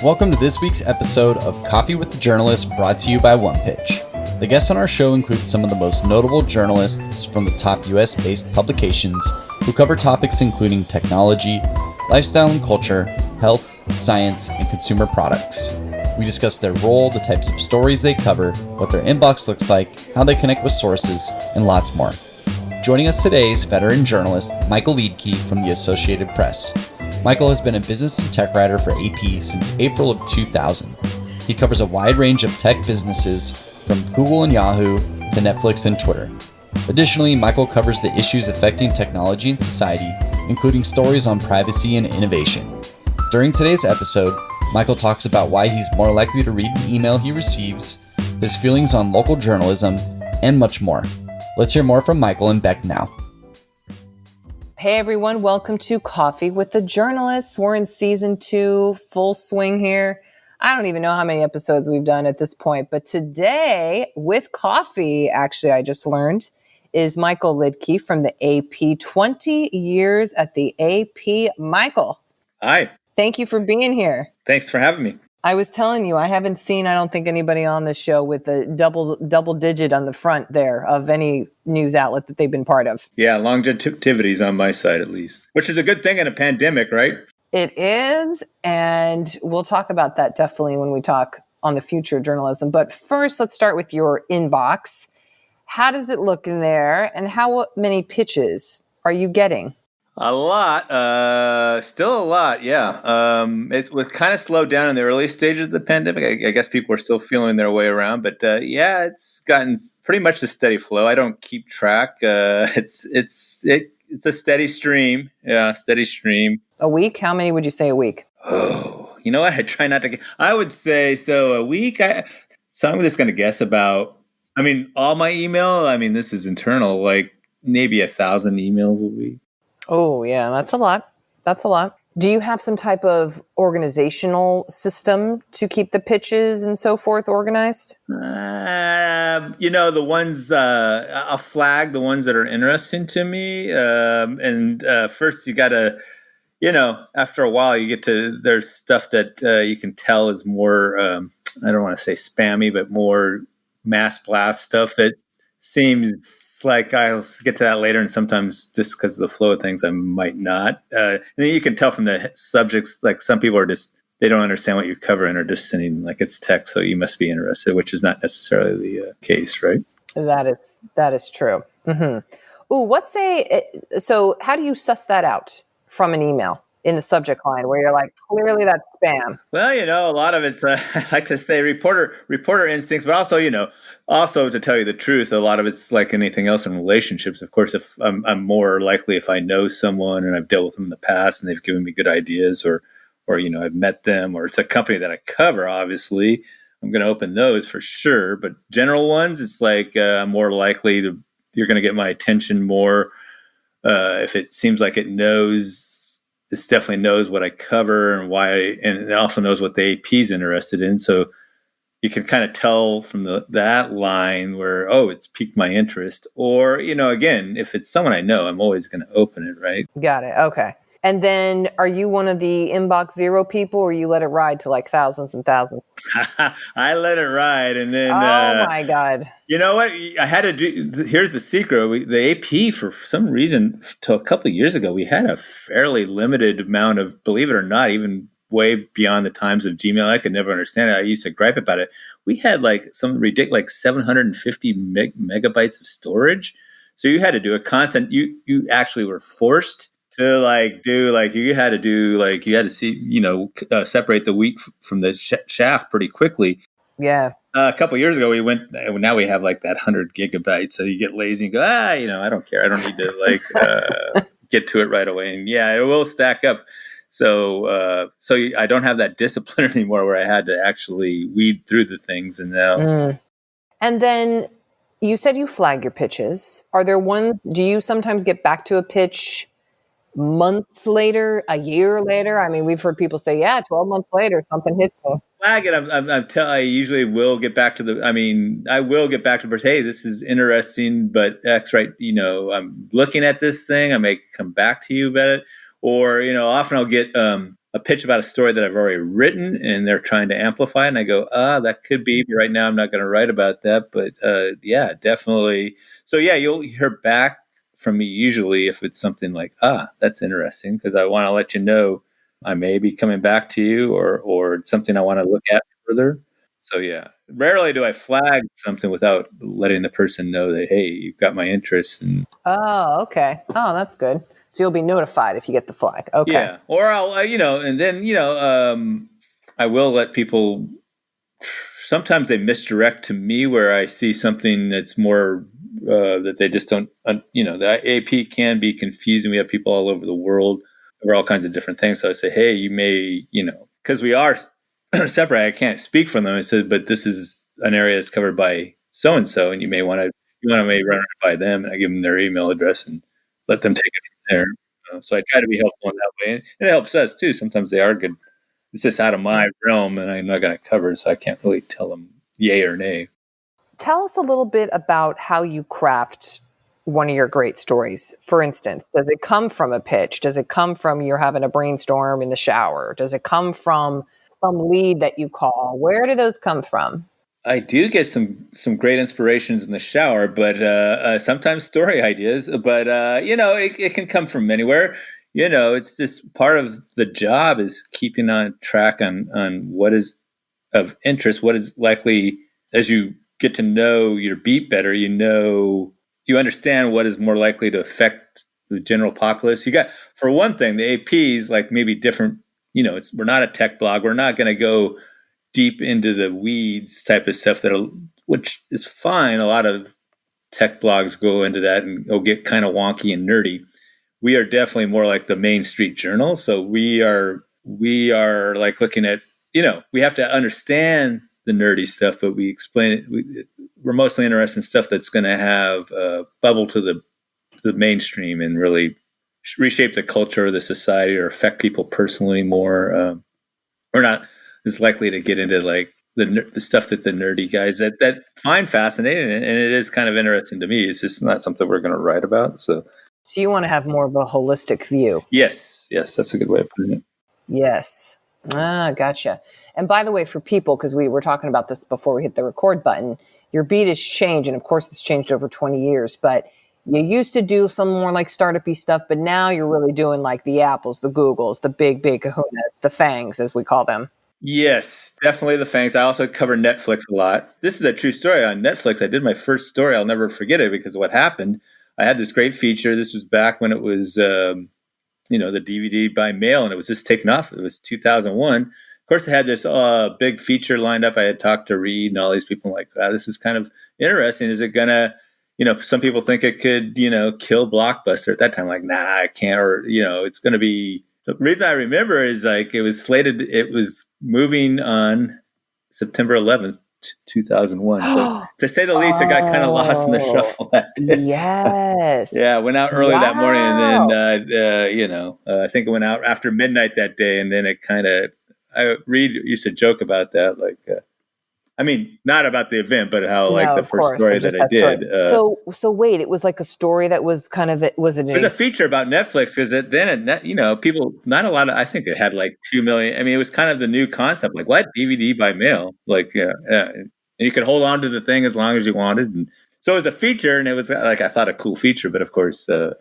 Welcome to this week's episode of Coffee with the Journalist, brought to you by OnePitch. The guests on our show include some of the most notable journalists from the top US-based publications who cover topics including technology, lifestyle and culture, health, science, and consumer products. We discuss their role, the types of stories they cover, what their inbox looks like, how they connect with sources, and lots more. Joining us today is veteran journalist Michael Liedtke from the Associated Press. Michael has been a business and tech writer for AP since April of 2000. He covers a wide range of tech businesses, from Google and Yahoo to Netflix and Twitter. Additionally, Michael covers the issues affecting technology and society, including stories on privacy and innovation. During today's episode, Michael talks about why he's more likely to read an email he receives, his feelings on local journalism, and much more. Let's hear more from Michael and Beck now. Hey everyone, welcome to Coffee with the Journalists. We're in season 2, full swing here. I don't even know how many episodes we've done at this point, but today with coffee, actually I just learned, is Michael Liedtke from the AP. 20 years at the AP. Michael. Hi. Thank you for being here. Thanks for having me. I was telling you, I haven't seen, I don't think, anybody on this show with a double digit on the front there of any news outlet that they've been part of. Yeah, longevity's on my side at least, which is a good thing in a pandemic, right? It is, and we'll talk about that definitely when we talk on the future of journalism. But first, let's start with your inbox. How does it look in there, and how many pitches are you getting? A lot, still a lot, yeah. It was kind of slowed down in the early stages of the pandemic. I guess people are still feeling their way around, but yeah, it's gotten pretty much a steady flow. I don't keep track. It's a steady stream. Yeah, steady stream. A week? How many would you say a week? Oh, you know what? I try not to. I would say so a week. So I'm just going to guess about. I mean, all my email. I mean, this is internal. Like maybe 1,000 emails a week. Oh, yeah, that's a lot. That's a lot. Do you have some type of organizational system to keep the pitches and so forth organized? The ones, I'll flag the ones that are interesting to me. First you got to, after a while you get to, there's stuff that you can tell is more, I don't want to say spammy, but more mass blast stuff that seems like I'll get to that later, and sometimes just because of the flow of things, I might not. And then you can tell from the subjects, like some people are just, they don't understand what you cover and are just sending like it's text, so you must be interested, which is not necessarily the case, right? That is true. Mm-hmm. Ooh, so how do you suss that out from an email in the subject line where you're like, clearly that's spam? Well, a lot of it's, I like to say reporter instincts, but also to tell you the truth, a lot of it's like anything else in relationships. Of course, if I'm more likely if I know someone and I've dealt with them in the past and they've given me good ideas or I've met them, or it's a company that I cover, obviously, I'm going to open those for sure. But general ones, it's like I'm more likely you're going to get my attention more if it seems like this definitely knows what I cover and why, and it also knows what the AP is interested in. So you can kind of tell from that line where, it's piqued my interest. Or, again, if it's someone I know, I'm always going to open it, right? Got it. Okay. And then are you one of the inbox zero people, or you let it ride to like thousands and thousands? I let it ride. And then, oh my God. You know what? I had to do, here's the secret. The AP, for some reason, till a couple of years ago, we had a fairly limited amount of, believe it or not, even way beyond the times of Gmail. I could never understand it. I used to gripe about it. We had like some ridiculous, like 750 megabytes of storage. So you had to do a constant, you actually were forced to you had to see, separate the wheat from the chaff pretty quickly. Yeah. A couple of years ago, now we have like that 100 gigabytes. So you get lazy and go, I don't care. I don't need to get to it right away. And yeah, it will stack up. So I don't have that discipline anymore where I had to actually weed through the things. And now. And then you said you flag your pitches. Are there ones, do you sometimes get back to a pitch months later, a year later? I mean, we've heard people say, 12 months later, something hits me. Flag it. I usually will get back to I will get back to the person, hey, this is interesting, but X, right, I'm looking at this thing. I may come back to you about it. Or, often I'll get a a pitch about a story that I've already written and they're trying to amplify it. And I go, that could be. Right now, I'm not going to write about that. But yeah, definitely. So yeah, you'll hear back from me usually if it's something like, that's interesting, because I want to let you know I may be coming back to you, or it's something I want to look at further. So yeah, rarely do I flag something without letting the person know that, hey, you've got my interest. And Oh, okay. Oh, that's good. So you'll be notified if you get the flag. Okay. yeah, or I'll, and then, I will let people, sometimes they misdirect to me where I see something that's more, that they just don't, the AP can be confusing. We have people all over the world over all kinds of different things. So I say, hey, you may, because we are separate, I can't speak for them. I said, but this is an area that's covered by so-and-so, and you may want to maybe run it by them. And I give them their email address and let them take it from there. So I try to be helpful in that way. And it helps us too. Sometimes they are good. It's just out of my realm and I'm not going to cover it, so I can't really tell them yay or nay. Tell us a little bit about how you craft one of your great stories. For instance, does it come from a pitch? Does it come from you're having a brainstorm in the shower? Does it come from some lead that you call? Where do those come from? I do get some great inspirations in the shower, but sometimes story ideas. But it can come from anywhere. It's just part of the job is keeping on track on what is of interest, what is likely, as you get to know your beat better, you understand what is more likely to affect the general populace. You got, for one thing, the APs like maybe different. We're not a tech blog. We're not going to go deep into the weeds type of stuff which is fine. A lot of tech blogs go into that and it'll get kind of wonky and nerdy. We are definitely more like the Main Street Journal. So we are like looking at, we have to understand the nerdy stuff, but we explain it. We're mostly interested in stuff that's going to have bubble to the mainstream and really reshape the culture of the society or affect people personally more. We're not as likely to get into like the stuff that the nerdy guys that find fascinating, and it is kind of interesting to me. It's just not something we're going to write about. So you want to have more of a holistic view. Yes, that's a good way of putting it. Yes. Gotcha. And by the way, for people, because we were talking about this before we hit the record button, your beat has changed, and of course it's changed over 20 years, but you used to do some more like startup-y stuff, but now you're really doing like the Apples, the Googles, the big kahunas, the FANGs, as we call them. Yes, definitely the FANGs. I also cover Netflix a lot. This is a true story on Netflix. I did my first story. I'll never forget it because of what happened. I had this great feature. This was back when it was, the DVD by mail, and it was just taken off. It was 2001. Of course, I had this big feature lined up. I had talked to Reed and all these people. I'm like, wow, this is kind of interesting. Is it going to, some people think it could, kill Blockbuster at that time. Like, nah, I can't. Or, it's going to be. The reason I remember is like it was moving on September 11th, 2001. So to say the least, it got kind of lost in the shuffle that day. Yes. Yeah, I went out early that morning, and then I think it went out after midnight that day, and then it kind of. Reed used to joke about that, like, not about the event, but how like the first story that I did. So wait, it was like a story that was kind of it was a feature about Netflix because then people, not a lot of, I think it had like 2 million. I mean, it was kind of the new concept, like what DVD by mail, like and you could hold on to the thing as long as you wanted, and so it was a feature, and it was like I thought a cool feature, but of course, a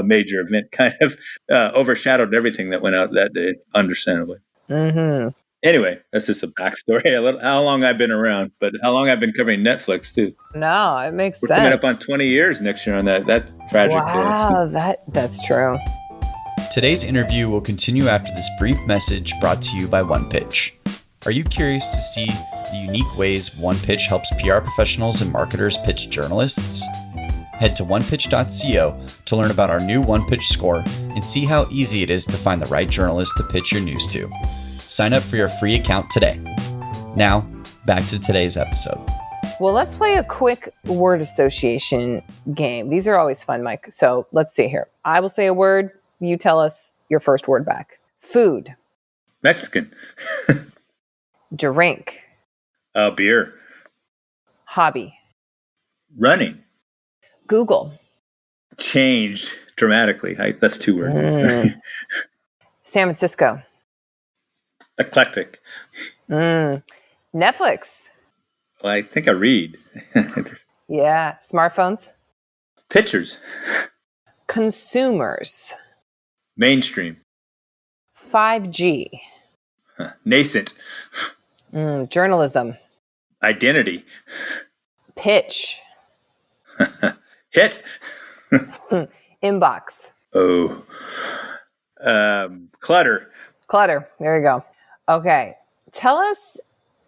major event kind of overshadowed everything that went out that day, understandably. Mm-hmm. Anyway, that's just a backstory. How long I've been around, but how long I've been covering Netflix too. No, it makes sense. We're coming up on 20 years next year on that tragic day. Wow, that's true. Today's interview will continue after this brief message brought to you by OnePitch. Are you curious to see the unique ways OnePitch helps PR professionals and marketers pitch journalists? Head to onepitch.co to learn about our new OnePitch score and see how easy it is to find the right journalist to pitch your news to. Sign up for your free account today. Now, back to today's episode. Well, let's play a quick word association game. These are always fun, Mike. So let's see here. I will say a word. You tell us your first word back. Food. Mexican. Drink. Beer. Hobby. Running. Google. Changed dramatically. That's 2 words. San Francisco. Eclectic. Netflix. Well, I think I read. Yeah. Smartphones. Pictures. Consumers. Mainstream. 5G. Nascent. Journalism. Identity. Pitch. Hit. Inbox. Oh. Clutter. Clutter. There you go. Okay. Tell us,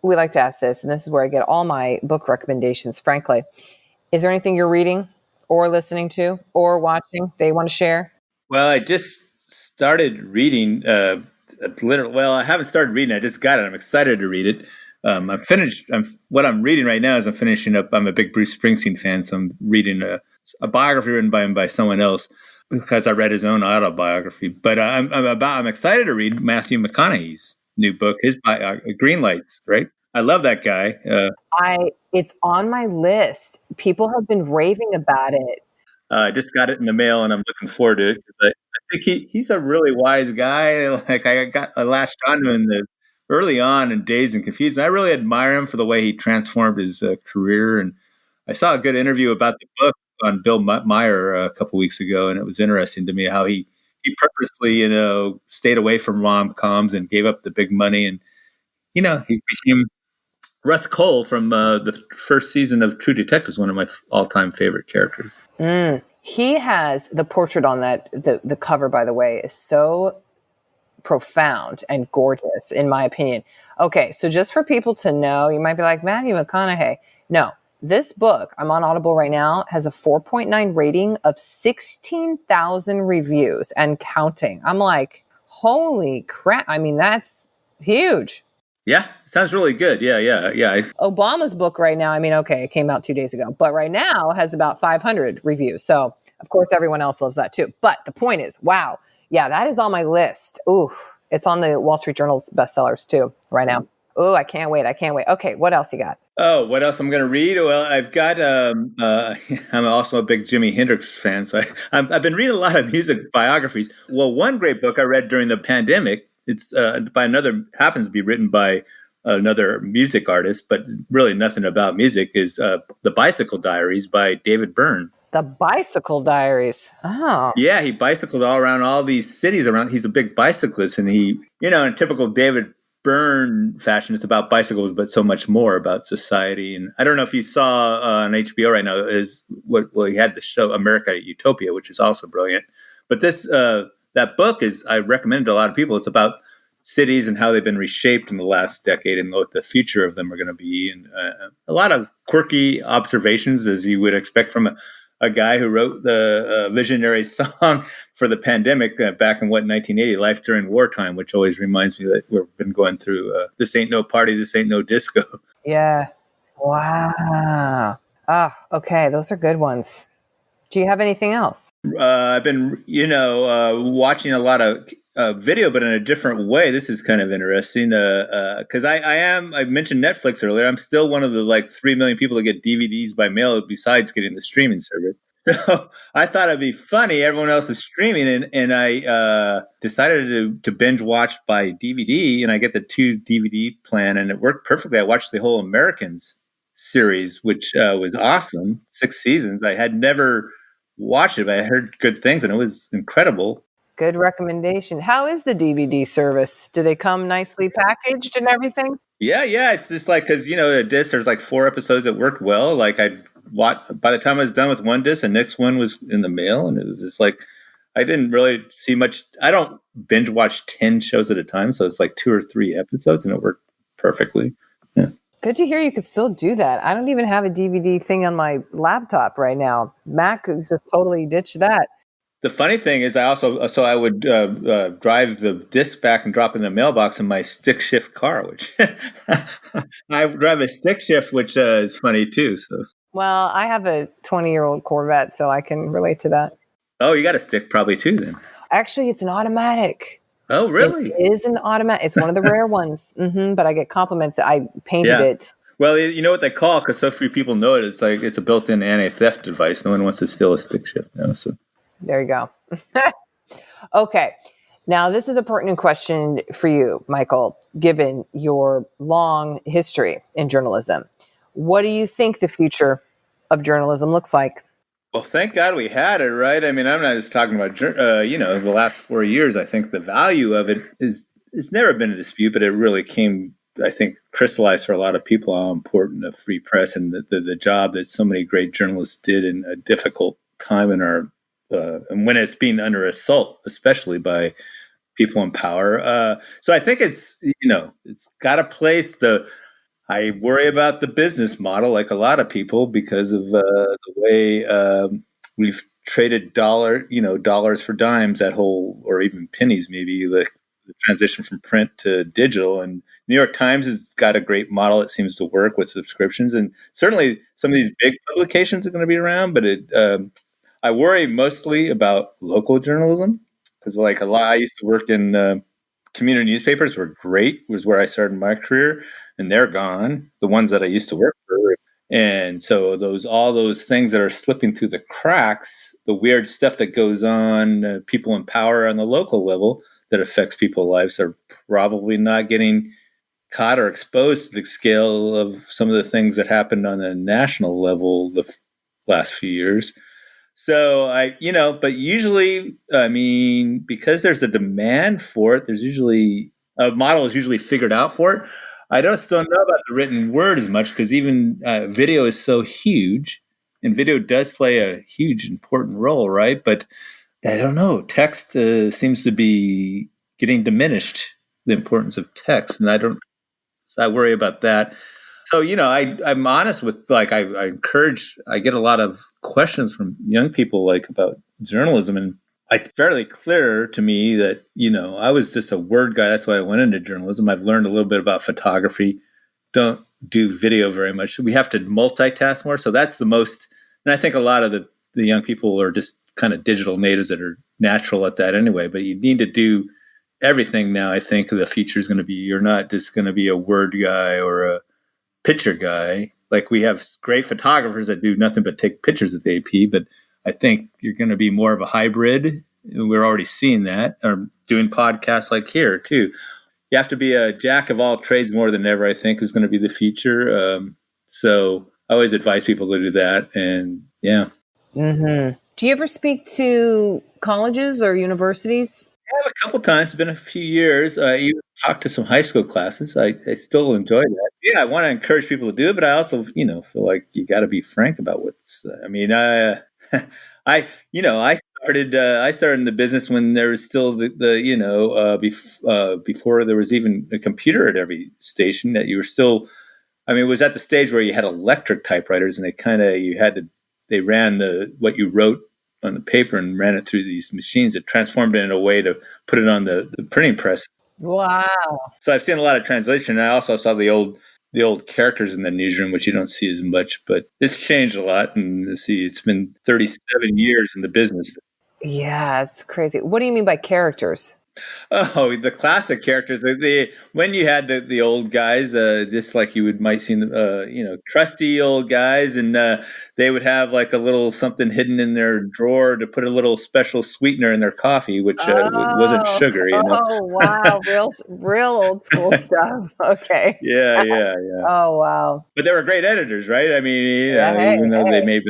we like to ask this, and this is where I get all my book recommendations, frankly. Is there anything you're reading or listening to or watching that you want to share? Well, I just started reading. I haven't started reading. I just got it. I'm excited to read it. I'm finished. What I'm reading right now is I'm finishing up. I'm a big Bruce Springsteen fan, so I'm reading a biography written by him by someone else because I read his own autobiography. But I'm excited to read Matthew McConaughey's new book, his Green Lights. Right, I love that guy. It's on my list. People have been raving about it. I just got it in the mail, and I'm looking forward to it because I think he's a really wise guy. Like I latched on to him early on in Dazed and Confused, and I really admire him for the way he transformed his career. And I saw a good interview about the book on Bill Meyer a couple weeks ago, and it was interesting to me how he purposely stayed away from rom-coms and gave up the big money, and he became Russ Cole from the first season of True Detective, is one of my all-time favorite characters. He has the portrait on that, the cover, by the way, is so profound and gorgeous, in my opinion. Okay, so just for people to know, you might be like, Matthew McConaughey. No, this book, I'm on Audible right now, has a 4.9 rating of 16,000 reviews and counting. I'm like, holy crap. I mean, that's huge. Yeah, sounds really good. Yeah. Obama's book right now, I mean, okay, it came out 2 days ago, but right now has about 500 reviews. So, of course, everyone else loves that too. But the point is, wow, yeah, that is on my list. Ooh, it's on the Wall Street Journal's bestsellers too right now. Ooh, I can't wait. Okay, what else you got? Oh, what else I'm going to read? Well, I've got, I'm also a big Jimi Hendrix fan, so I've been reading a lot of music biographies. Well, one great book I read during the pandemic, it's happens to be written by another music artist, but really nothing about music, is The Bicycle Diaries by David Byrne. The Bicycle Diaries. Oh. Yeah, he bicycled all around all these cities around. He's a big bicyclist, and he, in typical David Byrne fashion, it's about bicycles, but so much more about society. And I don't know if you saw on HBO right now, he had the show America Utopia, which is also brilliant. But that book I recommend to a lot of people. It's about cities and how they've been reshaped in the last decade and what the future of them are going to be. And a lot of quirky observations, as you would expect from a guy who wrote the visionary song for the pandemic back in 1980, Life During Wartime, which always reminds me that we've been going through this ain't no party, this ain't no disco. Yeah. Wow. Okay. Those are good ones. Do you have anything else? I've been, watching a lot of video, but in a different way. This is kind of interesting because I mentioned Netflix earlier. I'm still one of the 3 million people that get DVDs by mail besides getting the streaming service. So I thought it'd be funny. Everyone else is streaming, and I decided to binge watch by DVD, and I get the 2 DVD plan, and it worked perfectly. I watched the whole Americans series, which was awesome. 6 seasons. I had never watched it, but I heard good things, and it was incredible. Good recommendation. How is the DVD service? Do they come nicely packaged and everything? Yeah. It's just because, a disc, there's 4 episodes that worked well. By the time I was done with one disc, the next one was in the mail. And it was just I didn't really see much. I don't binge watch 10 shows at a time. So it's 2 or 3 episodes, and it worked perfectly. Yeah. Good to hear you could still do that. I don't even have a DVD thing on my laptop right now. Mac just totally ditched that. The funny thing is, I would drive the disc back and drop it in the mailbox in my stick shift car, which I drive a stick shift, which is funny too. So, well, I have a 20-year-old Corvette, so I can relate to that. Oh, you got a stick probably too, then? Actually, it's an automatic. Oh, really? It is an automatic. It's one of the rare ones. But I get compliments. I painted it. Well, you know what they call it, because so few people know it. It's it's a built-in anti-theft device. No one wants to steal a stick shift now. So. There you go. Okay. Now, this is a pertinent question for you, Michael, given your long history in journalism. What do you think the future of journalism looks like? Well, thank God we had it, right? I mean, I'm not just talking about, the last 4 years. I think the value of it it's never been a dispute, but it really came, I think, crystallized for a lot of people how important a free press and the job that so many great journalists did in a difficult time in our, and when it's being under assault, especially by people in power. So I think it's got a place. I worry about the business model, like a lot of people, because of the way we've traded dollars for dimes. That whole, or even pennies, maybe the transition from print to digital. And New York Times has got a great model. It seems to work with subscriptions, and certainly some of these big publications are going to be around. But I worry mostly about local journalism because, like a lot, I used to work in community newspapers. Were great. Was where I started my career, and they're gone. The ones that I used to work for, and so all those things that are slipping through the cracks, the weird stuff that goes on, people in power on the local level that affects people's lives are probably not getting caught or exposed to the scale of some of the things that happened on the national level last few years. So but usually, I mean, because there's a demand for it, there's usually a model is usually figured out for it. I just don't know about the written word as much because even video is so huge, and video does play a huge important role, right? But I don't know. Text seems to be getting diminished. The importance of text, and I worry about that. So, I'm honest with I encourage. I get a lot of questions from young people about journalism, and it's fairly clear to me that I was just a word guy. That's why I went into journalism. I've learned a little bit about photography. Don't do video very much. We have to multitask more. So that's the most. And I think a lot of the young people are just kind of digital natives that are natural at that anyway. But you need to do everything now. I think the future is going to be you're not just going to be a word guy or a picture guy. Like we have great photographers that do nothing but take pictures at the AP, but I think you're going to be more of a hybrid. We're already seeing that, or doing podcasts like here too. You have to be a jack of all trades more than ever, I think, is going to be the future. So I always advise people to do that. And yeah. Mm-hmm. Do you ever speak to colleges or universities? I have a couple times. It's been a few years. I even talked to some high school classes. I still enjoy that. Yeah, I want to encourage people to do it, but I also, feel like you got to be frank about what's. I mean, I started in the business when there was still before there was even a computer at every station. That you were still. I mean, it was at the stage where you had electric typewriters, and they ran what you wrote on the paper and ran it through these machines. It transformed it in a way to put it on the printing press. Wow. So I've seen a lot of translation. I also saw the old characters in the newsroom, which you don't see as much, but it's changed a lot. And it's been 37 years in the business. Yeah, it's crazy. What do you mean by characters? Oh, the classic characters. When you had the old guys, just like you might see, trusty old guys, and they would have like a little something hidden in their drawer to put a little special sweetener in their coffee, which wasn't sugar. Oh, wow, real old school stuff. Okay. Yeah. Oh, wow. But they were great editors, right? I mean, Yeah, even though they may have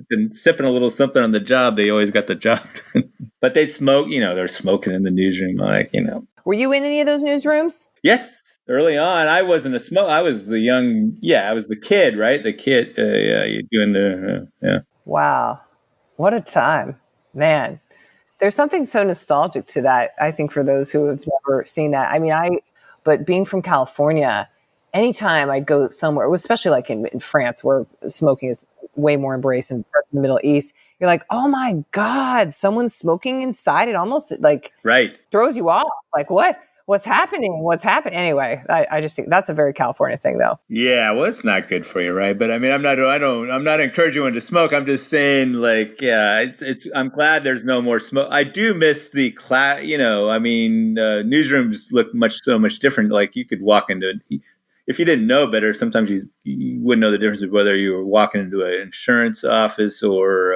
been sipping a little something on the job, they always got the job done. But they smoke, they're smoking in the newsroom, Were you in any of those newsrooms? Yes. Early on, I wasn't a smoke. I was I was the kid, right? The kid, you're doing yeah. Wow. What a time, man. There's something so nostalgic to that, I think, for those who have never seen that. I mean, but being from California, anytime I'd go somewhere, especially like in France, where smoking is way more embraced in parts of the Middle East, you're like, oh my God, someone's smoking inside. It almost Right. throws you off. Like, what? What's happening? What's happening? Anyway, I just think that's a very California thing, though. Yeah, well, it's not good for you, right? But I mean, I'm not encouraging anyone to smoke. I'm just saying, I'm glad there's no more smoke. I do miss the class. Newsrooms look so much different. Like you could walk into, if you didn't know better, sometimes you wouldn't know the difference of whether you were walking into an insurance office or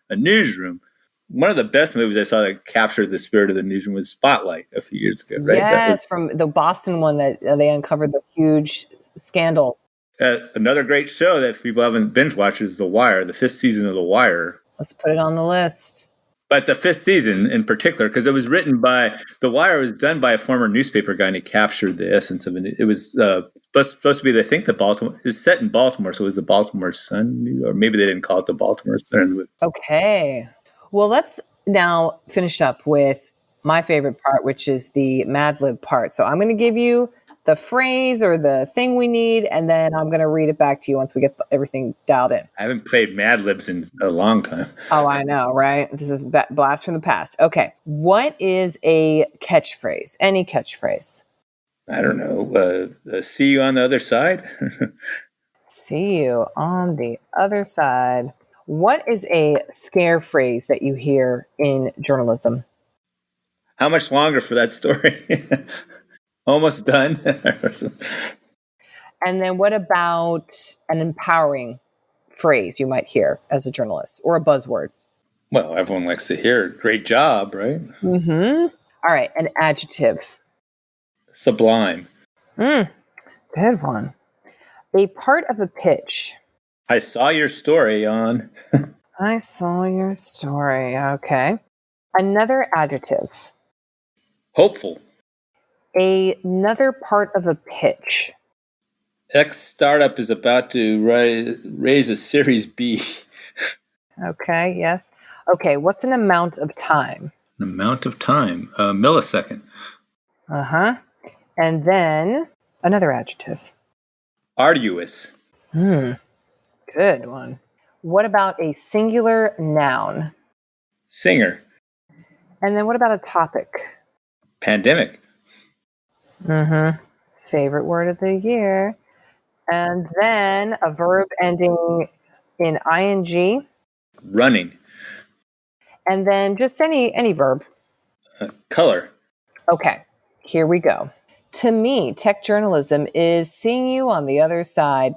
a newsroom. one of the best movies I saw that captured the spirit of the newsroom was Spotlight a few years ago, right? Yes, from the Boston one that they uncovered the huge scandal. Another great show that people haven't binge watched is The Wire, the 5th season of The Wire. Let's put it on the list. But the 5th season in particular, because it was written by, The Wire was done by a former newspaper guy, and he captured the essence of it. It was supposed to be, I think, the Baltimore, it's set in Baltimore, so it was the Baltimore Sun, or maybe they didn't call it the Baltimore Sun. Okay. Well, let's now finish up with my favorite part, which is the Mad Lib part. So I'm going to give you the phrase or the thing we need, and then I'm going to read it back to you once we get everything dialed in. I haven't played Mad Libs in a long time. Oh, I know, right? This is blast from the past. Okay. What is a catchphrase? Any catchphrase? I don't know. See you on the other side? See you on the other side. What is a scare phrase that you hear in journalism? How much longer for that story? Almost done. And then what about an empowering phrase you might hear as a journalist or a buzzword? Well, everyone likes to hear great job, right? Mm-hmm. All right. An adjective. Sublime. Good one. A part of a pitch. I saw your story on. I saw your story. Okay. Another adjective. Hopeful. Another part of a pitch. X startup is about to raise a Series B. Okay, yes. Okay, what's an amount of time? An amount of time. A millisecond. Uh-huh. And then another adjective. Arduous. Good one. What about a singular noun? Singer. And then what about a topic? Pandemic. Favorite word of the year. And then a verb ending in ing. Running. And then just any verb. Color. Okay, here we go. To me, tech journalism is seeing you on the other side.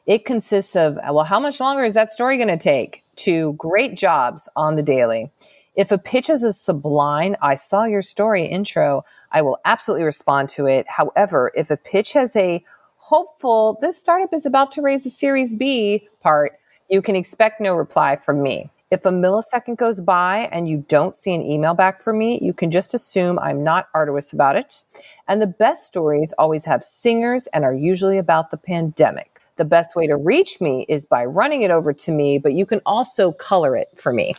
It consists of, well, how much longer is that story going to take? To great jobs on the daily. If a pitch is a sublime, I saw your story intro, I will absolutely respond to it. However, if a pitch has a hopeful, this startup is about to raise a Series B part, you can expect no reply from me. If a millisecond goes by and you don't see an email back from me, you can just assume I'm not arduous about it. And the best stories always have singers and are usually about the pandemic. The best way to reach me is by running it over to me, but you can also color it for me.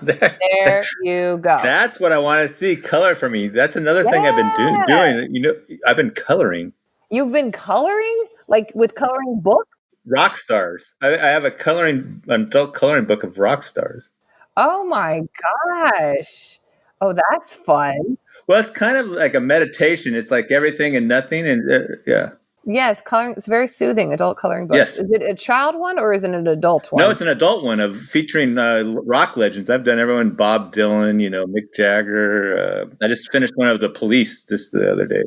There you go. That's what I want to see. Color for me. That's another thing I've been doing. You know, I've been coloring. You've been coloring? Like with coloring books? Rock stars. I have an adult coloring book of rock stars. Oh my gosh. Oh, that's fun. Well, it's kind of like a meditation. It's like everything and nothing. And yeah. Yes, coloring. It's very soothing. Adult coloring books. Yes. Is it a child one or is it an adult one? No, it's an adult one of featuring rock legends. I've done everyone: Bob Dylan, Mick Jagger. I just finished one of the Police just the other day.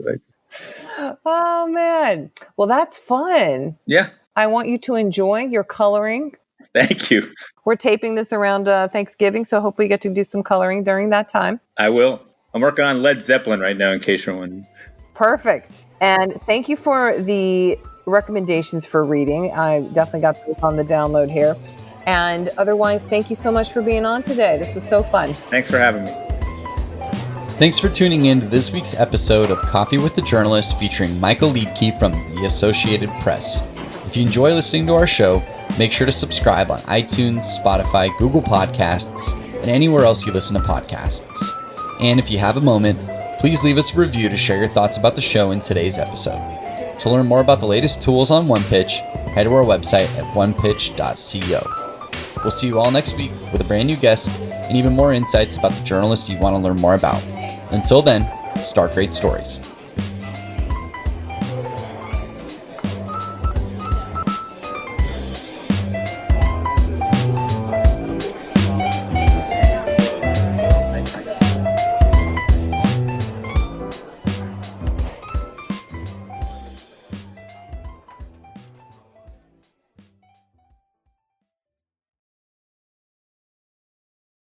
Oh man. Well, that's fun. Yeah. I want you to enjoy your coloring. Thank you. We're taping this around Thanksgiving, so hopefully you get to do some coloring during that time. I will. I'm working on Led Zeppelin right now, in case you're wondering. Perfect. And thank you for the recommendations for reading. I definitely got those on the download here. And otherwise, thank you so much for being on today. This was so fun. Thanks for having me. Thanks for tuning in to this week's episode of Coffee with the Journalist featuring Michael Liedtke from the Associated Press. If you enjoy listening to our show, make sure to subscribe on iTunes, Spotify, Google Podcasts, and anywhere else you listen to podcasts. And if you have a moment, please leave us a review to share your thoughts about the show in today's episode. To learn more about the latest tools on OnePitch, head to our website at onepitch.co. We'll see you all next week with a brand new guest and even more insights about the journalists you want to learn more about. Until then, start great stories.